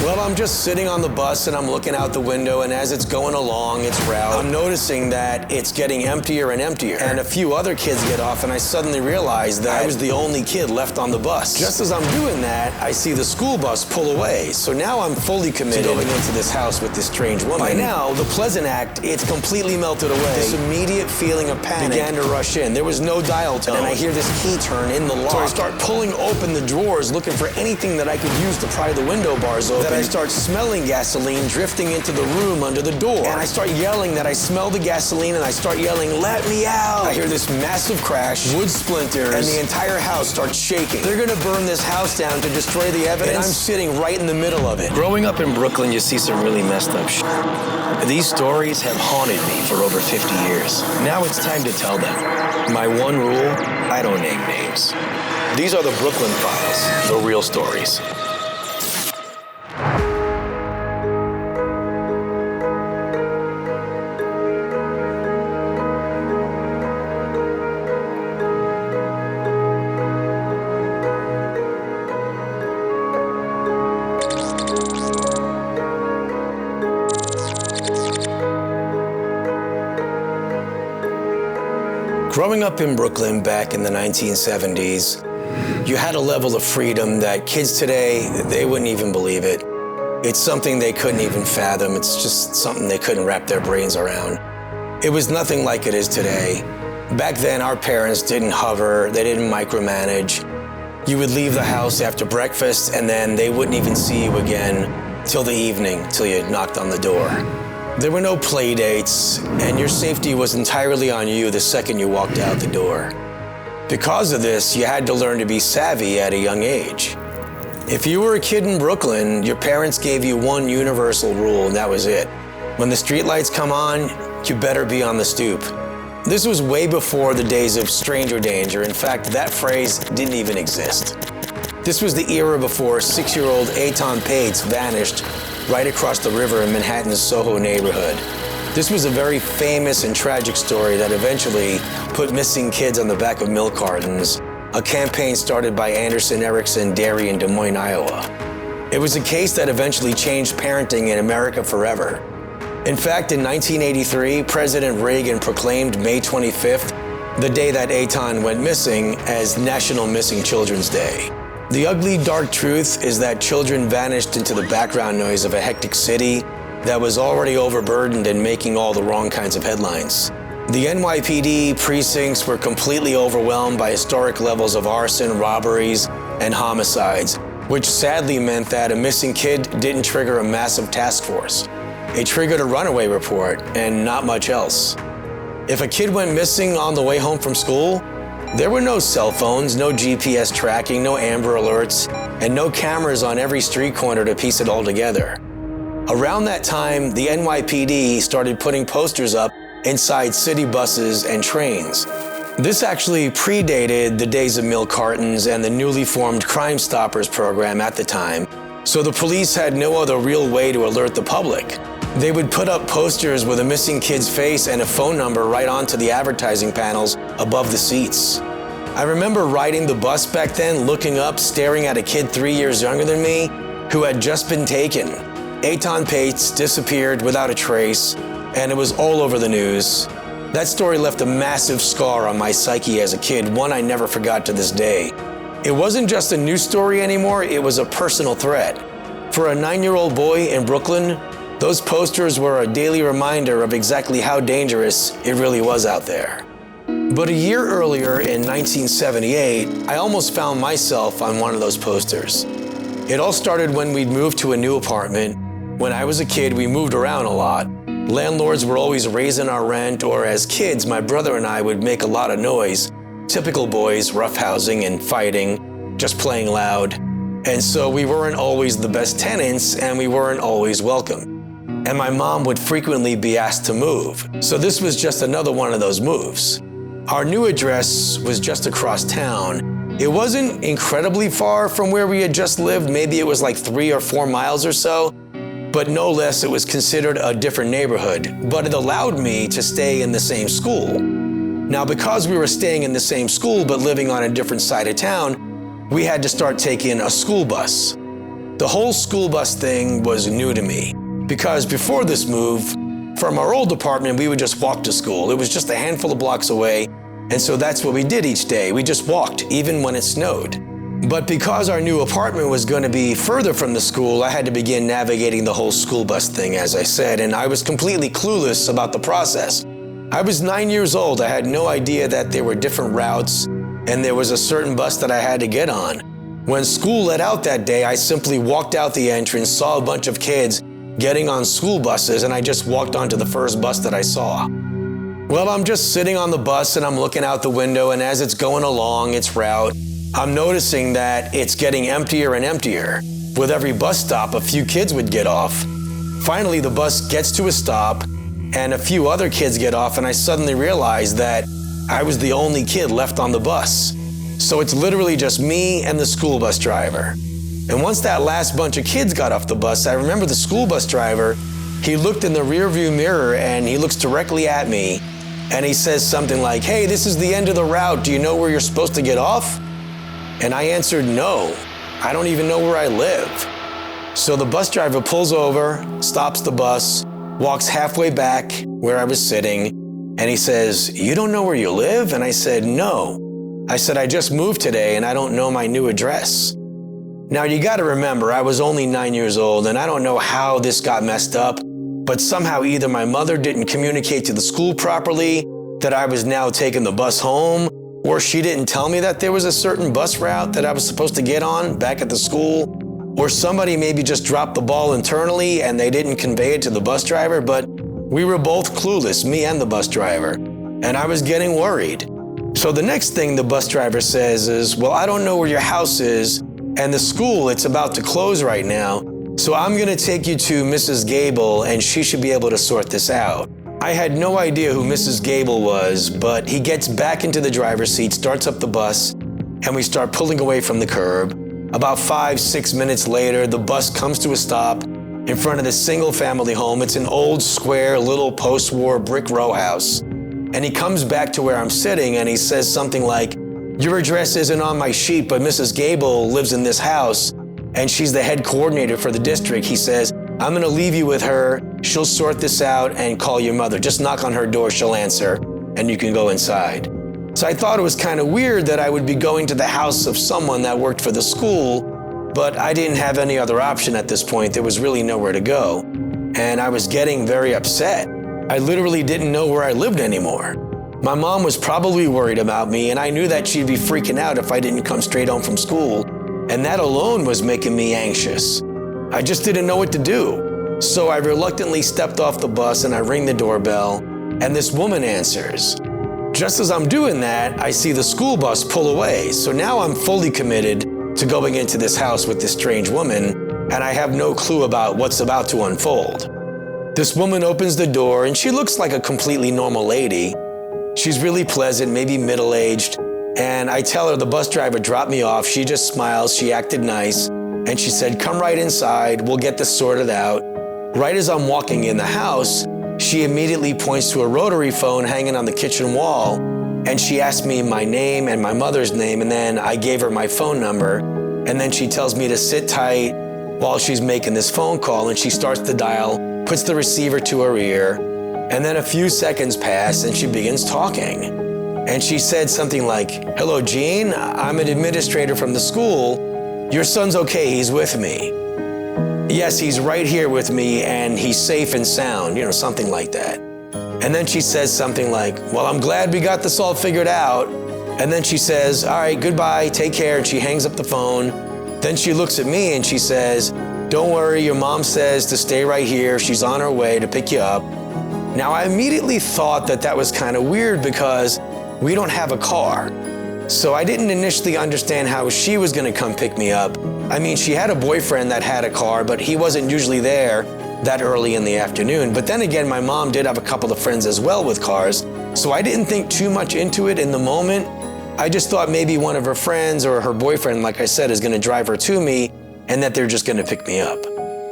Well, I'm just sitting on the bus and I'm looking out the window, and as it's going along its route, I'm noticing that it's getting emptier and emptier. And a few other kids get off, and I suddenly realize that I was the only kid left on the bus. Just as I'm doing that, I see the school bus pull away. So now I'm fully committed to going into this house with this strange woman. By now, the pleasant act, it's completely melted away. This immediate feeling of panic began to rush in. There was no dial tone, and I hear this key turn in the lock. So I start pulling open the drawers, looking for anything that I could use to pry the window bars open. Then I start smelling gasoline drifting into the room under the door. And I start yelling that I smell the gasoline, and I start yelling, "Let me out!" I hear this massive crash, wood splinters, and the entire house starts shaking. They're gonna burn this house down to destroy the evidence, and I'm sitting right in the middle of it. Growing up in Brooklyn, you see some really messed up shit. These stories have haunted me for over 50 years. Now it's time to tell them. My one rule, I don't name names. These are the Brooklyn Files, the real stories. Growing up in Brooklyn back in the 1970s, you had a level of freedom that kids today, they wouldn't even believe it. It's something they couldn't even fathom. It's just something they couldn't wrap their brains around. It was nothing like it is today. Back then, our parents didn't hover, they didn't micromanage. You would leave the house after breakfast, and then they wouldn't even see you again till the evening, till you knocked on the door. There were no play dates, and your safety was entirely on you the second you walked out the door. Because of this, you had to learn to be savvy at a young age. If you were a kid in Brooklyn, your parents gave you one universal rule, and that was it. When the streetlights come on, you better be on the stoop. This was way before the days of stranger danger. In fact, that phrase didn't even exist. This was the era before 6-year-old Eitan Pates vanished right across the river in Manhattan's Soho neighborhood. This was a very famous and tragic story that eventually put missing kids on the back of milk cartons, a campaign started by Anderson Erickson Dairy in Des Moines, Iowa. It was a case that eventually changed parenting in America forever. In fact, in 1983, President Reagan proclaimed May 25th, the day that Eitan went missing, as National Missing Children's Day. The ugly, dark truth is that children vanished into the background noise of a hectic city that was already overburdened and making all the wrong kinds of headlines. The NYPD precincts were completely overwhelmed by historic levels of arson, robberies, and homicides, which sadly meant that a missing kid didn't trigger a massive task force. It triggered a runaway report and not much else. If a kid went missing on the way home from school, there were no cell phones, no GPS tracking, no Amber Alerts, and no cameras on every street corner to piece it all together. Around that time, the NYPD started putting posters up inside city buses and trains. This actually predated the days of milk cartons and the newly formed Crime Stoppers program at the time, so the police had no other real way to alert the public. They would put up posters with a missing kid's face and a phone number right onto the advertising panels above the seats. I remember riding the bus back then, looking up, staring at a kid 3 years younger than me who had just been taken. Eitan Pates disappeared without a trace, and it was all over the news. That story left a massive scar on my psyche as a kid, one I never forgot to this day. It wasn't just a news story anymore, it was a personal threat. For a 9-year-old boy in Brooklyn, those posters were a daily reminder of exactly how dangerous it really was out there. But a year earlier, in 1978, I almost found myself on one of those posters. It all started when we'd moved to a new apartment. When I was a kid, we moved around a lot. Landlords were always raising our rent, or as kids, my brother and I would make a lot of noise. Typical boys, roughhousing and fighting, just playing loud. And so we weren't always the best tenants, and we weren't always welcome. And my mom would frequently be asked to move. So this was just another one of those moves. Our new address was just across town. It wasn't incredibly far from where we had just lived. Maybe it was like 3 or 4 miles or so, but no less, it was considered a different neighborhood. But it allowed me to stay in the same school. Now, because we were staying in the same school but living on a different side of town, we had to start taking a school bus. The whole school bus thing was new to me because before this move, from our old apartment, we would just walk to school. It was just a handful of blocks away, and so that's what we did each day. We just walked, even when it snowed. But because our new apartment was going to be further from the school, I had to begin navigating the whole school bus thing, as I said, and I was completely clueless about the process. I was 9 years old. I had no idea that there were different routes, and there was a certain bus that I had to get on. When school let out that day, I simply walked out the entrance, saw a bunch of kids getting on school buses, and I just walked onto the first bus that I saw. Well, I'm just sitting on the bus and I'm looking out the window, and as it's going along its route, I'm noticing that it's getting emptier and emptier. With every bus stop, a few kids would get off. Finally, the bus gets to a stop, and a few other kids get off, and I suddenly realize that I was the only kid left on the bus. So it's literally just me and the school bus driver. And once that last bunch of kids got off the bus, I remember the school bus driver, he looked in the rearview mirror and he looks directly at me and he says something like, "Hey, this is the end of the route. Do you know where you're supposed to get off?" And I answered, "No, I don't even know where I live." So the bus driver pulls over, stops the bus, walks halfway back where I was sitting, and he says, "You don't know where you live?" And I said, "No." I said, "I just moved today and I don't know my new address." Now you gotta remember, I was only 9 years old and I don't know how this got messed up, but somehow either my mother didn't communicate to the school properly that I was now taking the bus home, or she didn't tell me that there was a certain bus route that I was supposed to get on back at the school, or somebody maybe just dropped the ball internally and they didn't convey it to the bus driver, but we were both clueless, me and the bus driver, and I was getting worried. So the next thing the bus driver says is, "Well, I don't know where your house is, and the school, it's about to close right now, so I'm gonna take you to Mrs. Gable and she should be able to sort this out." I had no idea who Mrs. Gable was, but he gets back into the driver's seat, starts up the bus, and we start pulling away from the curb. About 5-6 minutes later, the bus comes to a stop in front of this single family home. It's an old square little post-war brick row house. And he comes back to where I'm sitting and he says something like, "Your address isn't on my sheet, but Mrs. Gable lives in this house and she's the head coordinator for the district." He says, "I'm gonna leave you with her. She'll sort this out and call your mother. Just knock on her door, she'll answer, and you can go inside." So I thought it was kind of weird that I would be going to the house of someone that worked for the school, but I didn't have any other option at this point. There was really nowhere to go. And I was getting very upset. I literally didn't know where I lived anymore. My mom was probably worried about me, and I knew that she'd be freaking out if I didn't come straight home from school, and that alone was making me anxious. I just didn't know what to do. So I reluctantly stepped off the bus and I ring the doorbell, and this woman answers. Just as I'm doing that, I see the school bus pull away. So now I'm fully committed to going into this house with this strange woman, and I have no clue about what's about to unfold. This woman opens the door and she looks like a completely normal lady. She's really pleasant, maybe middle-aged, and I tell her the bus driver dropped me off. She just smiles, she acted nice, and she said, "Come right inside, we'll get this sorted out." Right as I'm walking in the house, she immediately points to a rotary phone hanging on the kitchen wall, and she asked me my name and my mother's name, and then I gave her my phone number, and then she tells me to sit tight while she's making this phone call, and she starts to dial, puts the receiver to her ear, and then a few seconds pass and she begins talking. And she said something like, "Hello, Gene, I'm an administrator from the school. Your son's okay, he's with me. Yes, he's right here with me and he's safe and sound," something like that. And then she says something like, "Well, I'm glad we got this all figured out." And then she says, "All right, goodbye, take care," and she hangs up the phone. Then she looks at me and she says, "Don't worry, your mom says to stay right here. She's on her way to pick you up." Now, I immediately thought that was kind of weird because we don't have a car. So I didn't initially understand how she was gonna come pick me up. I mean, she had a boyfriend that had a car, but he wasn't usually there that early in the afternoon. But then again, my mom did have a couple of friends as well with cars. So I didn't think too much into it in the moment. I just thought maybe one of her friends or her boyfriend, like I said, is gonna drive her to me and that they're just gonna pick me up.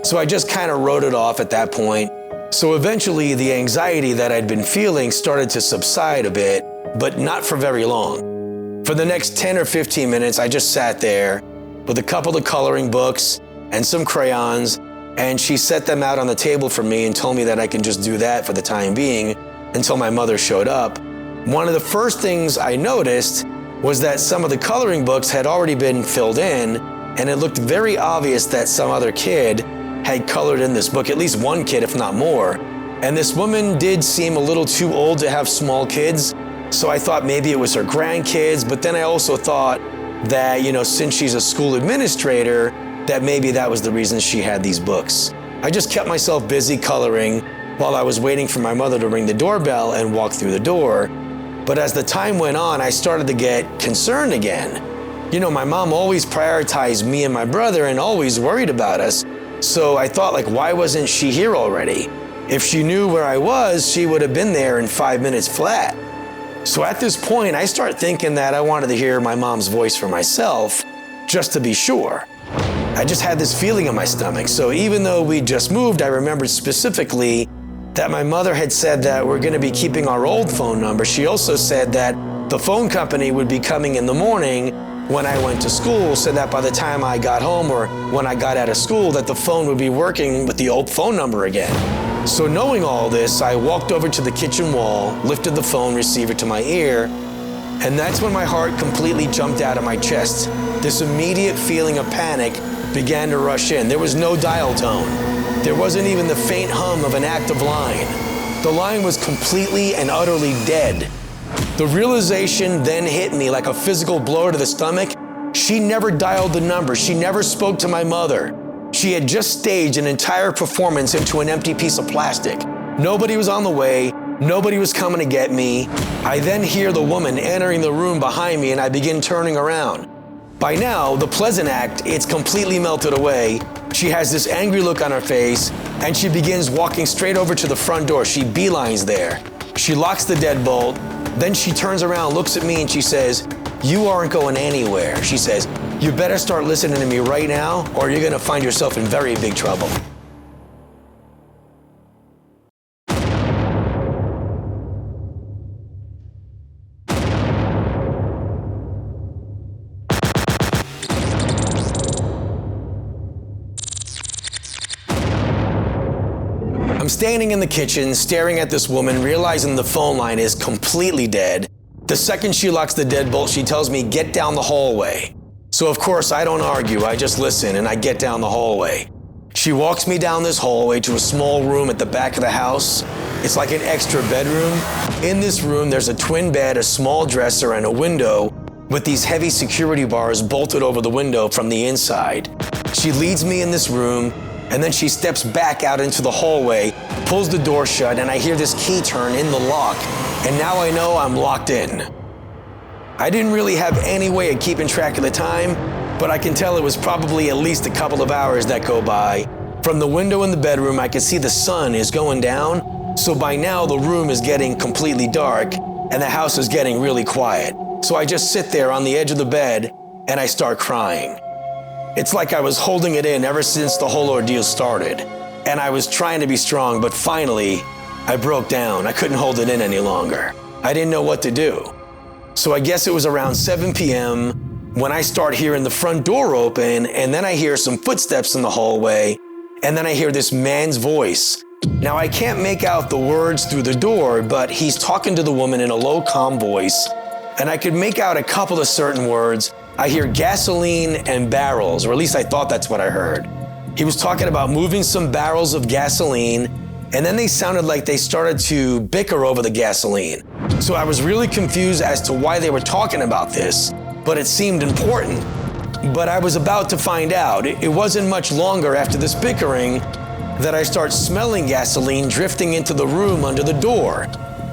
So I just kind of wrote it off at that point. So eventually the anxiety that I'd been feeling started to subside a bit, but not for very long. For the next 10 or 15 minutes, I just sat there with a couple of coloring books and some crayons, and she set them out on the table for me and told me that I can just do that for the time being until my mother showed up. One of the first things I noticed was that some of the coloring books had already been filled in, and it looked very obvious that some other kid had colored in this book, at least one kid, if not more. And this woman did seem a little too old to have small kids, so I thought maybe it was her grandkids, but then I also thought that, since she's a school administrator, that maybe that was the reason she had these books. I just kept myself busy coloring while I was waiting for my mother to ring the doorbell and walk through the door. But as the time went on, I started to get concerned again. My mom always prioritized me and my brother and always worried about us. So I thought, why wasn't she here already? If she knew where I was, she would have been there in 5 minutes flat. So at this point, I start thinking that I wanted to hear my mom's voice for myself, just to be sure. I just had this feeling in my stomach. So even though we just moved, I remembered specifically that my mother had said that we're gonna be keeping our old phone number. She also said that the phone company would be coming in the morning when I went to school, so that by the time I got home or when I got out of school, that the phone would be working with the old phone number again. So knowing all this, I walked over to the kitchen wall, lifted the phone receiver to my ear, and that's when my heart completely jumped out of my chest. This immediate feeling of panic began to rush in. There was no dial tone. There wasn't even the faint hum of an active line. The line was completely and utterly dead. The realization then hit me like a physical blow to the stomach. She never dialed the number. She never spoke to my mother. She had just staged an entire performance into an empty piece of plastic. Nobody was on the way. Nobody was coming to get me. I then hear the woman entering the room behind me, and I begin turning around. By now, the pleasant act, it's completely melted away. She has this angry look on her face, and she begins walking straight over to the front door. She beelines there. She locks the deadbolt. Then she turns around, looks at me, and she says, "You aren't going anywhere." She says, "You better start listening to me right now, or you're gonna find yourself in very big trouble." I'm standing in the kitchen, staring at this woman, realizing the phone line is completely dead. The second she locks the deadbolt, she tells me, "Get down the hallway." So of course, I don't argue, I just listen, and I get down the hallway. She walks me down this hallway to a small room at the back of the house. It's like an extra bedroom. In this room, there's a twin bed, a small dresser, and a window with these heavy security bars bolted over the window from the inside. She leads me in this room, and then she steps back out into the hallway, pulls the door shut, and I hear this key turn in the lock, and now I know I'm locked in. I didn't really have any way of keeping track of the time, but I can tell it was probably at least a couple of hours that go by. From the window in the bedroom, I can see the sun is going down, so by now the room is getting completely dark, and the house is getting really quiet. So I just sit there on the edge of the bed, and I start crying. It's like I was holding it in ever since the whole ordeal started. And I was trying to be strong, but finally, I broke down. I couldn't hold it in any longer. I didn't know what to do. So I guess it was around 7 p.m. when I start hearing the front door open, and then I hear some footsteps in the hallway, and then I hear this man's voice. Now I can't make out the words through the door, but he's talking to the woman in a low, calm voice, and I could make out a couple of certain words. I hear gasoline and barrels, or at least I thought that's what I heard. He was talking about moving some barrels of gasoline, and then they sounded like they started to bicker over the gasoline. So I was really confused as to why they were talking about this, but it seemed important. But I was about to find out. It wasn't much longer after this bickering that I start smelling gasoline drifting into the room under the door.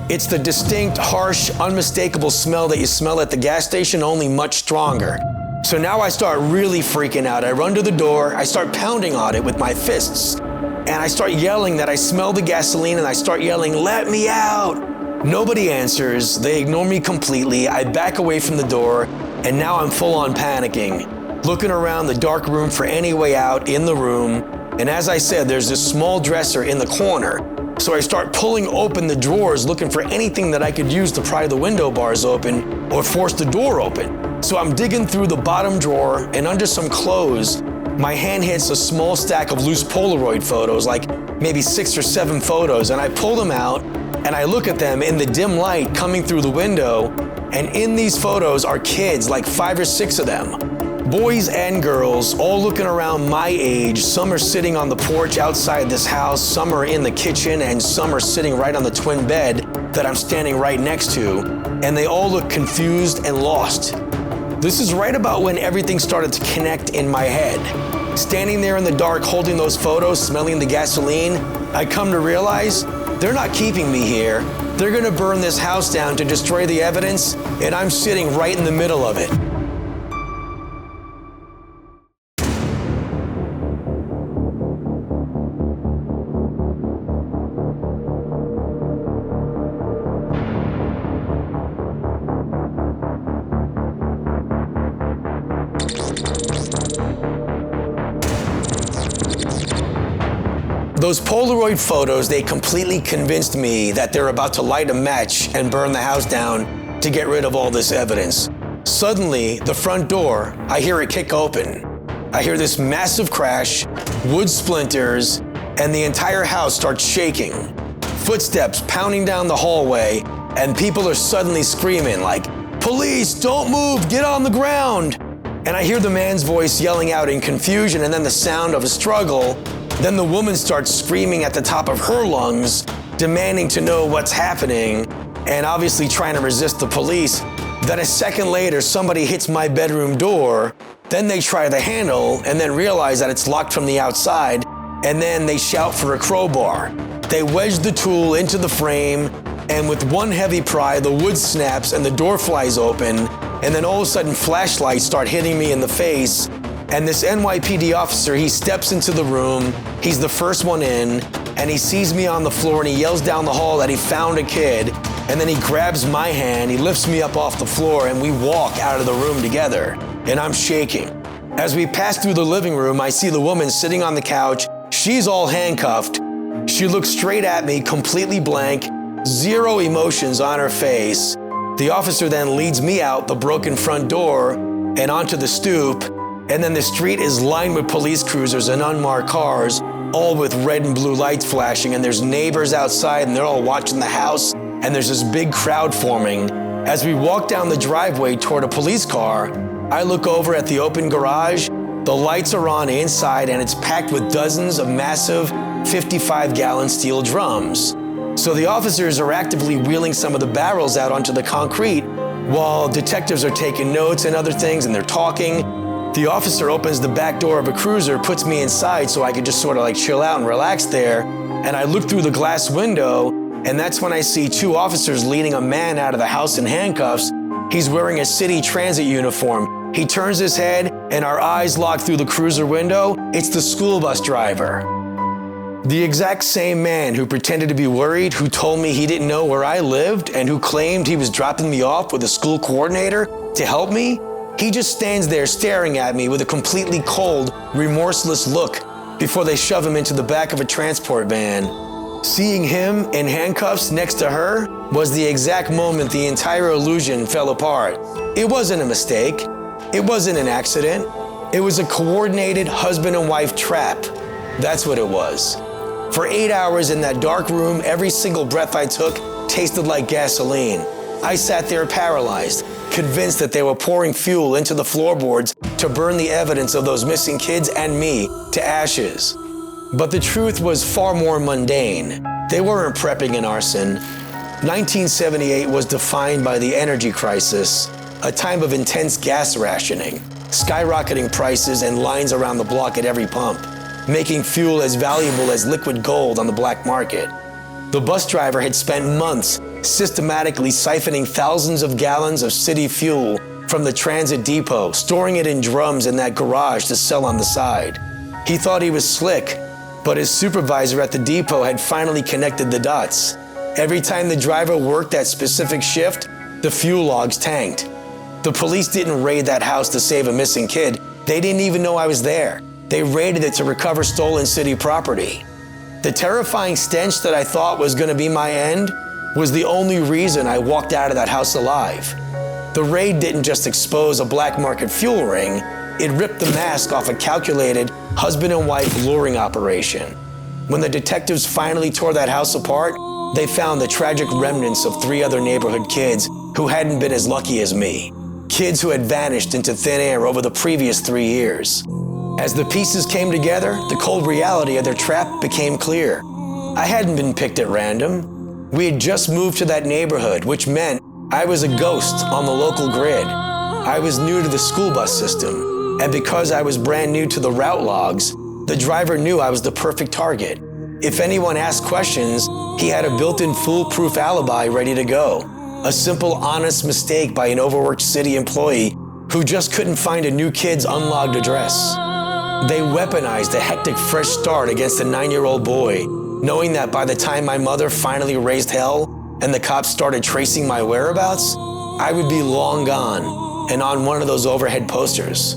It's the distinct, harsh, unmistakable smell that you smell at the gas station, only much stronger. So now I start really freaking out. I run to the door, I start pounding on it with my fists, and I start yelling that I smell the gasoline, and I start yelling, "Let me out!" Nobody answers. They ignore me completely. I back away from the door, and now I'm full on panicking, looking around the dark room for any way out in the room. And as I said, there's this small dresser in the corner. So I start pulling open the drawers, looking for anything that I could use to pry the window bars open or force the door open. So I'm digging through the bottom drawer, and under some clothes, my hand hits a small stack of loose Polaroid photos, like maybe 6 or 7 photos, and I pull them out and I look at them in the dim light coming through the window, and in these photos are kids, like 5 or 6 of them. Boys and girls, all looking around my age. Some are sitting on the porch outside this house, some are in the kitchen, and some are sitting right on the twin bed that I'm standing right next to, and they all look confused and lost. This is right about when everything started to connect in my head. Standing there in the dark holding those photos, smelling the gasoline, I come to realize they're not keeping me here. They're gonna burn this house down to destroy the evidence, and I'm sitting right in the middle of it. Those Polaroid photos, they completely convinced me that they're about to light a match and burn the house down to get rid of all this evidence. Suddenly, the front door, I hear it kick open. I hear this massive crash, wood splinters, and the entire house starts shaking. Footsteps pounding down the hallway, and people are suddenly screaming like, "Police, don't move, get on the ground!" And I hear the man's voice yelling out in confusion, and then the sound of a struggle. Then the woman starts screaming at the top of her lungs, demanding to know what's happening, and obviously trying to resist the police. Then a second later, somebody hits my bedroom door. Then they try the handle and then realize that it's locked from the outside, and then they shout for a crowbar. They wedge the tool into the frame, and with one heavy pry, the wood snaps and the door flies open, and then all of a sudden flashlights start hitting me in the face. And this NYPD officer, he steps into the room, he's the first one in, and he sees me on the floor and he yells down the hall that he found a kid, and then he grabs my hand, he lifts me up off the floor, and we walk out of the room together, and I'm shaking. As we pass through the living room, I see the woman sitting on the couch, she's all handcuffed, she looks straight at me, completely blank, zero emotions on her face. The officer then leads me out the broken front door and onto the stoop, and then the street is lined with police cruisers and unmarked cars, all with red and blue lights flashing, and there's neighbors outside and they're all watching the house, and there's this big crowd forming. As we walk down the driveway toward a police car, I look over at the open garage, the lights are on inside, and it's packed with dozens of massive 55-gallon steel drums. So the officers are actively wheeling some of the barrels out onto the concrete while detectives are taking notes and other things, and they're talking. The officer opens the back door of a cruiser, puts me inside so I could just sort of like chill out and relax there. And I look through the glass window, and that's when I see 2 officers leading a man out of the house in handcuffs. He's wearing a city transit uniform. He turns his head, and our eyes lock through the cruiser window. It's the school bus driver. The exact same man who pretended to be worried, who told me he didn't know where I lived, and who claimed he was dropping me off with a school coordinator to help me. He just stands there staring at me with a completely cold, remorseless look before they shove him into the back of a transport van. Seeing him in handcuffs next to her was the exact moment the entire illusion fell apart. It wasn't a mistake. It wasn't an accident. It was a coordinated husband and wife trap. That's what it was. For 8 hours in that dark room, every single breath I took tasted like gasoline. I sat there paralyzed, convinced that they were pouring fuel into the floorboards to burn the evidence of those missing kids and me to ashes. But the truth was far more mundane. They weren't prepping an arson. 1978 was defined by the energy crisis, a time of intense gas rationing, skyrocketing prices and lines around the block at every pump, making fuel as valuable as liquid gold on the black market. The bus driver had spent months systematically siphoning thousands of gallons of city fuel from the transit depot, storing it in drums in that garage to sell on the side. He thought he was slick, but his supervisor at the depot had finally connected the dots. Every time the driver worked that specific shift, the fuel logs tanked. The police didn't raid that house to save a missing kid. They didn't even know I was there. They raided it to recover stolen city property. The terrifying stench that I thought was going to be my end was the only reason I walked out of that house alive. The raid didn't just expose a black market fuel ring, It ripped the mask off a calculated husband and wife luring operation. When the detectives finally tore that house apart, they found the tragic remnants of 3 other neighborhood kids who hadn't been as lucky as me. Kids who had vanished into thin air over the previous 3 years. As the pieces came together, the cold reality of their trap became clear. I hadn't been picked at random. We had just moved to that neighborhood, which meant I was a ghost on the local grid. I was new to the school bus system, and because I was brand new to the route logs, the driver knew I was the perfect target. If anyone asked questions, he had a built-in foolproof alibi ready to go. A simple, honest mistake by an overworked city employee who just couldn't find a new kid's unlogged address. They weaponized a hectic fresh start against a 9-year-old boy, knowing that by the time my mother finally raised hell and the cops started tracing my whereabouts, I would be long gone and on one of those overhead posters.